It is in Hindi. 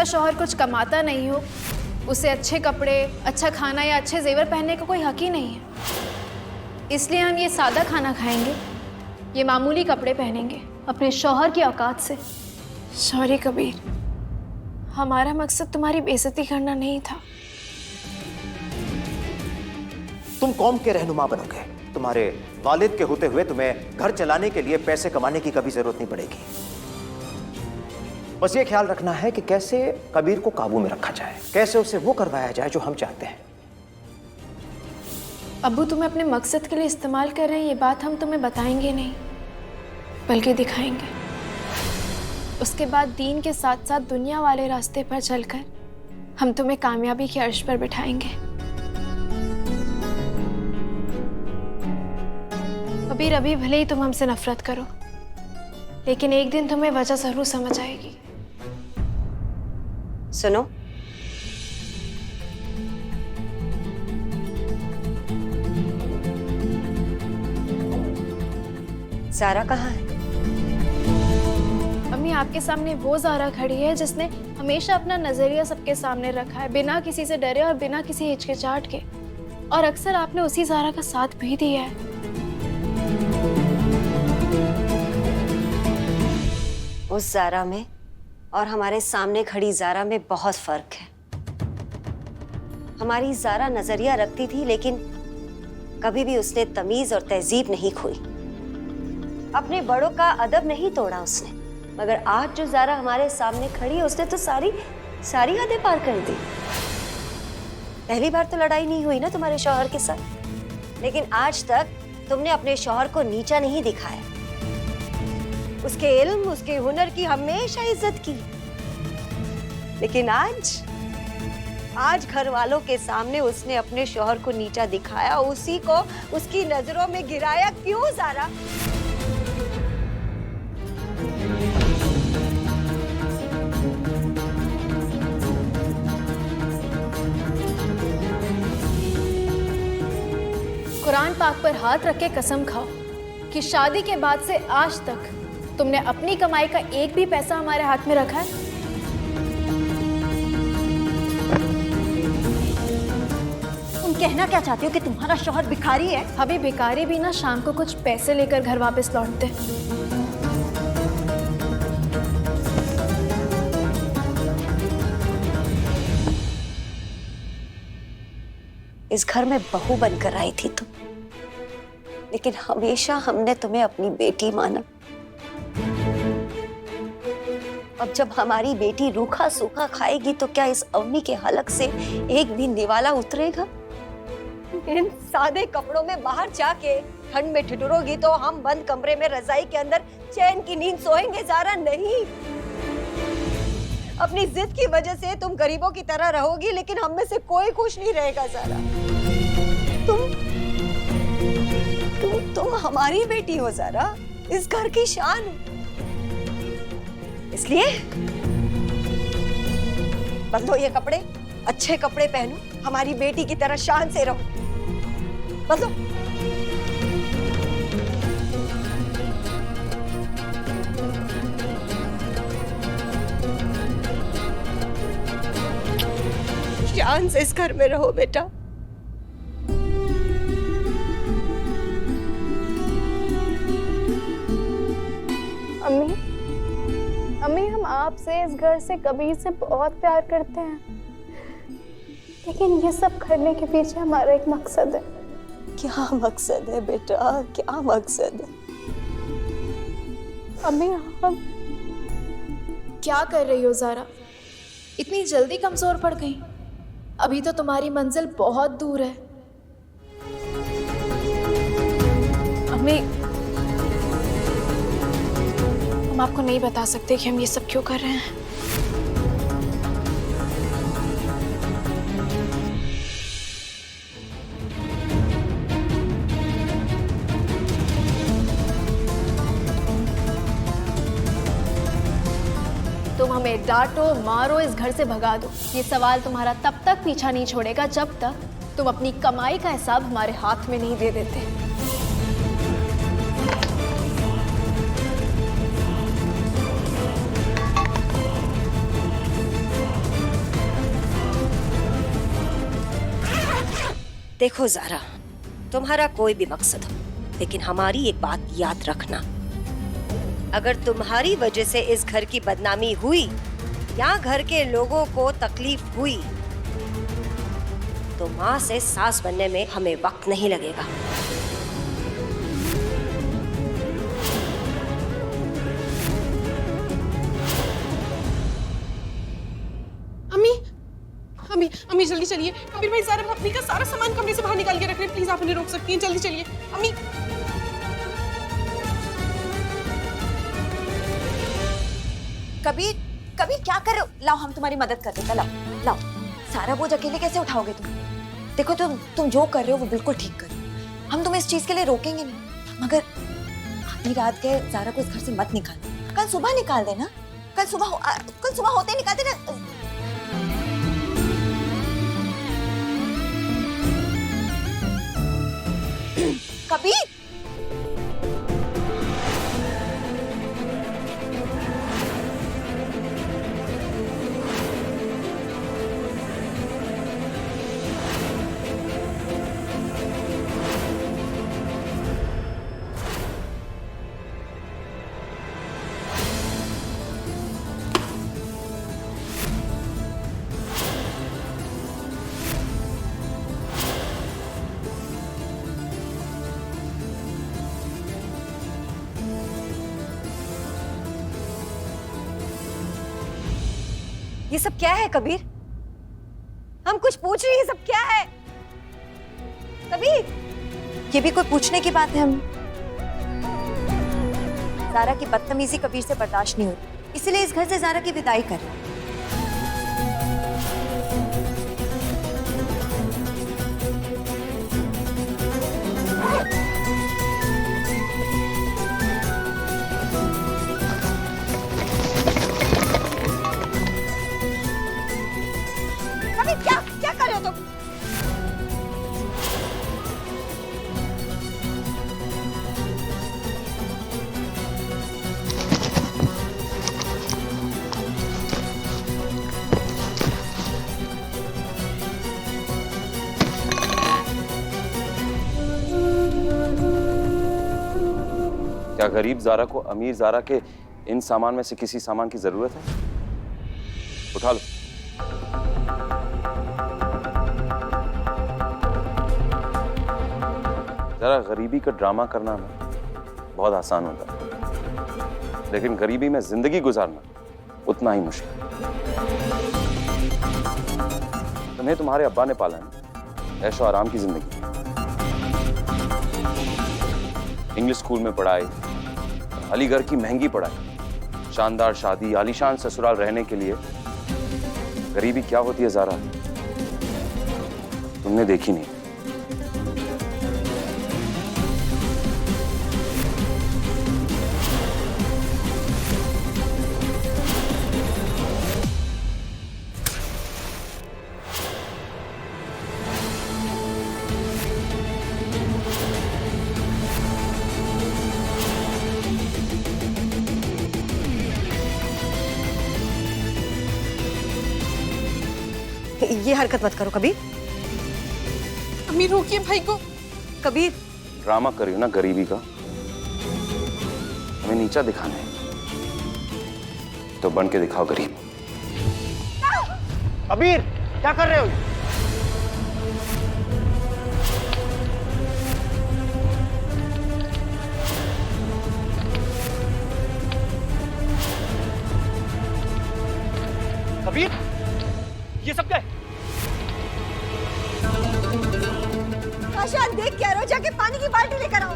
जिसका शौहर कुछ कमाता नहीं हो, उसे अच्छे कपड़े, अच्छा खाना या अच्छे जेवर पहनने का कोई हक ही नहीं है। इसलिए हम ये सादा खाना खाएंगे, ये मामूली कपड़े पहनेंगे अपने शौहर की औकात से। सॉरी कबीर, हमारा मकसद तुम्हारी बेइज्जती करना नहीं था। तुम कौम के रहनुमा बनोगे। तुम्हारे वालिद के होते हुए तुम्हें घर चलाने के लिए पैसे कमाने की कभी जरूरत नहीं पड़ेगी। बस ये ख्याल रखना है कि कैसे कबीर को काबू में रखा जाए, कैसे उसे वो करवाया जाए जो हम चाहते हैं। अब्बू तुम्हें अपने मकसद के लिए इस्तेमाल कर रहे हैं, ये बात हम तुम्हें बताएंगे नहीं बल्कि दिखाएंगे। उसके बाद दीन के साथ साथ दुनिया वाले रास्ते पर चलकर हम तुम्हें कामयाबी के अर्श पर बिठाएंगे। कबीर, अभी भले ही तुम हमसे नफरत करो, लेकिन एक दिन तुम्हें वजह जरूर समझ आएगी। सुनो, ज़ारा कहाँ है? अम्मी, आपके सामने वो ज़ारा खड़ी है जिसने हमेशा अपना नजरिया सबके सामने रखा है, बिना किसी से डरे और बिना किसी हिचकिचाहट के। और अक्सर आपने उसी ज़ारा का साथ भी दिया है। उस ज़ारा में और हमारे सामने खड़ी ज़ारा में बहुत फर्क है। हमारी ज़ारा नजरिया रखती थी, लेकिन कभी भी उसने तमीज और तहजीब नहीं खोई। अपने बड़ों का अदब नहीं तोड़ा उसने। मगर आज जो ज़ारा हमारे सामने खड़ी है, उसने तो सारी हदें पार कर दी। पहली बार तो लड़ाई नहीं हुई ना तुम्हारे शौहर के साथ, लेकिन आज तक तुमने अपने शौहर को नीचा नहीं दिखाया। उसके इल्म, उसके हुनर की हमेशा इज्जत की। लेकिन आज घर वालों के सामने उसने अपने शौहर को नीचा दिखाया, उसी को उसकी नजरों में गिराया। क्यों ज़ारा? कुरान पाक पर हाथ रख के कसम खाओ कि शादी के बाद से आज तक तुमने अपनी कमाई का एक भी पैसा हमारे हाथ में रखा है? तुम कहना क्या चाहती हो कि तुम्हारा शौहर भिखारी है? अभी भिखारी भी ना शाम को कुछ पैसे लेकर घर वापस लौटते। इस घर में बहू बनकर आई थी तुम, लेकिन हमेशा हमने तुम्हें अपनी बेटी माना। अब जब हमारी बेटी रूखा सूखा खाएगी तो क्या इस अवनी के हलक से एक भी निवाला उतरेगा? इन सादे कपड़ों में बाहर जाके ठंड में ठिठुरोगी तो हम बंद कमरे में रजाई के अंदर चैन की नींद सोएंगे? ज़ारा, नहीं। अपनी जिद की वजह से तुम गरीबों की तरह रहोगी, लेकिन हम में से कोई खुश नहीं रहेगा। ज़ारा, तुम हमारी बेटी हो ज़ारा, इस घर की शान हो। इसलिए बदलो ये कपड़े, अच्छे कपड़े पहनो, हमारी बेटी की तरह शान से रहो। बदलो। शान से इस घर में रहो बेटा। अम्मी, हम आपसे, इस घर से, कबीर से बहुत प्यार करते हैं, लेकिन ये सब करने के पीछे हमारा एक मकसद है। क्या मकसद है बेटा? क्या मकसद है? अम्मी, हम क्या कर रही हो ज़ारा? इतनी जल्दी कमजोर पड़ गई? अभी तो तुम्हारी मंजिल बहुत दूर है। अम्मी, हम आपको नहीं बता सकते कि हम ये सब क्यों कर रहे हैं। तुम हमें डांटो, मारो, इस घर से भगा दो, ये सवाल तुम्हारा तब तक पीछा नहीं छोड़ेगा जब तक तुम अपनी कमाई का हिसाब हमारे हाथ में नहीं दे देते। देखो ज़ारा, तुम्हारा कोई भी मकसद हो, लेकिन हमारी एक बात याद रखना, अगर तुम्हारी वजह से इस घर की बदनामी हुई या घर के लोगों को तकलीफ हुई तो माँ से सास बनने में हमें वक्त नहीं लगेगा। अम्मी अम्मी अम्मी जल्दी चलिए। कबीर भाई ज़ारा भाभी का सारा सामान कमरे से बाहर निकाल के रख रहे हैं, प्लीज आप उन्हें रोक सकती हैं, जल्दी चलिए अम्मी। कबीर कबीर क्या कर रहे हो? लाओ हम तुम्हारी मदद कर देते हैं, लाओ लाओ। सारा बोझ अकेले कैसे उठाओगे तुम? देखो तुम जो कर रहे हो वो बिल्कुल ठीक कर रहे हो, हम तुम्हें इस चीज के लिए रोकेंगे नहीं, मगर आधी रात के ज़ारा को इस घर से मत निकाल, कल सुबह निकाल देना, कल सुबह होते ही निकाल देना। कबीर ये सब क्या है कबीर? हम कुछ पूछ रहे हैं, ये सब क्या है? कबीर, ये भी कोई पूछने की बात है? हम ज़ारा की बदतमीजी कबीर से बर्दाश्त नहीं होती, इसलिए इस घर से ज़ारा की विदाई कर रहे हैं। क्या कर रहे हो तुम? क्या गरीब ज़ारा को अमीर ज़ारा के इन सामान में से किसी सामान की जरूरत है? उठा लो। जरा गरीबी का ड्रामा करना बहुत आसान होता है, लेकिन गरीबी में जिंदगी गुजारना उतना ही मुश्किल। तुम्हें तुम्हारे अब्बा ने पाला है, ऐशो आराम की जिंदगी, इंग्लिश स्कूल में पढ़ाई, अलीगढ़ की महंगी पढ़ाई, शानदार शादी, आलीशान ससुराल रहने के लिए गरीबी क्या होती है ज़ारा तुमने देखी नहीं। ये हरकत मत करो कबीर। अम्मी रोकिए भाई को। कबीर, ड्रामा करियो ना गरीबी का, हमें नीचा दिखाना है तो बन के दिखाओ गरीब। कबीर, क्या कर रहे हो? कबीर, ये सब क्या है? आशा, देख क्या रहो, जाके पानी की बाल्टी लेकर आओ।